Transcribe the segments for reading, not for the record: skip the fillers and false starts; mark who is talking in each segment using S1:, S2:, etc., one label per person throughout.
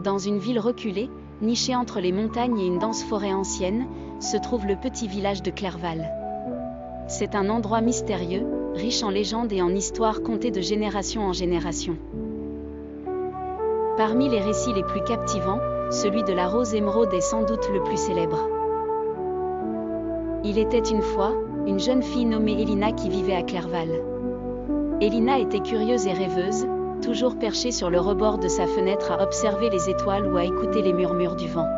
S1: Dans une ville reculée, nichée entre les montagnes et une dense forêt ancienne, se trouve le petit village de Clerval. C'est un endroit mystérieux, riche en légendes et en histoires contées de génération en génération. Parmi les récits les plus captivants, celui de la rose émeraude est sans doute le plus célèbre. Il était une fois, une jeune fille nommée Elina qui vivait à Clerval. Elina était curieuse et rêveuse, toujours perchée sur le rebord de sa fenêtre à observer les étoiles ou à écouter les murmures du vent.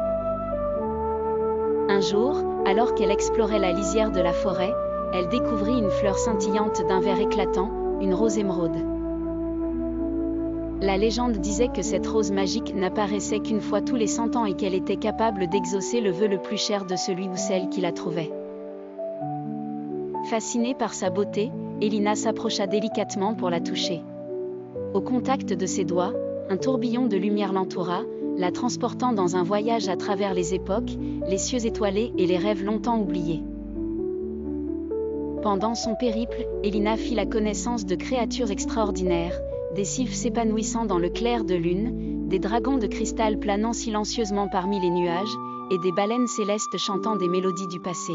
S1: Un jour, alors qu'elle explorait la lisière de la forêt, elle découvrit une fleur scintillante d'un vert éclatant, une rose émeraude. La légende disait que cette rose magique n'apparaissait qu'une fois tous les 100 ans et qu'elle était capable d'exaucer le vœu le plus cher de celui ou celle qui la trouvait. Fascinée par sa beauté, Elina s'approcha délicatement pour la toucher. Au contact de ses doigts, un tourbillon de lumière l'entoura, la transportant dans un voyage à travers les époques, les cieux étoilés et les rêves longtemps oubliés. Pendant son périple, Elina fit la connaissance de créatures extraordinaires, des sylphes s'épanouissant dans le clair de lune, des dragons de cristal planant silencieusement parmi les nuages, et des baleines célestes chantant des mélodies du passé.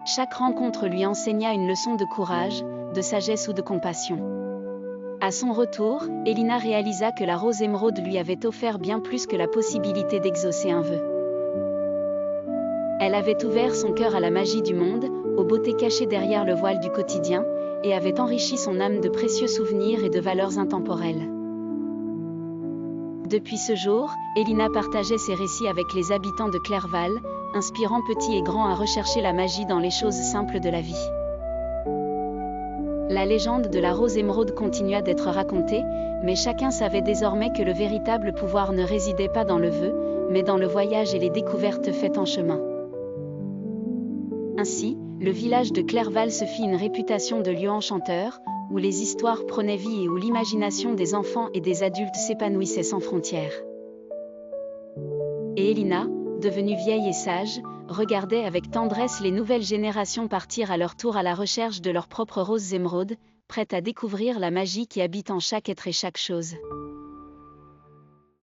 S1: Chaque rencontre lui enseigna une leçon de courage, de sagesse ou de compassion. À son retour, Elina réalisa que la rose émeraude lui avait offert bien plus que la possibilité d'exaucer un vœu. Elle avait ouvert son cœur à la magie du monde, aux beautés cachées derrière le voile du quotidien, et avait enrichi son âme de précieux souvenirs et de valeurs intemporelles. Depuis ce jour, Elina partageait ses récits avec les habitants de Clerval, inspirant petits et grands à rechercher la magie dans les choses simples de la vie. La légende de la rose émeraude continua d'être racontée, mais chacun savait désormais que le véritable pouvoir ne résidait pas dans le vœu, mais dans le voyage et les découvertes faites en chemin. Ainsi, le village de Clerval se fit une réputation de lieu enchanteur, où les histoires prenaient vie et où l'imagination des enfants et des adultes s'épanouissait sans frontières. Et Elina, devenue vieille et sage, regardait avec tendresse les nouvelles générations partir à leur tour à la recherche de leurs propres roses émeraudes, prêtes à découvrir la magie qui habite en chaque être et chaque chose.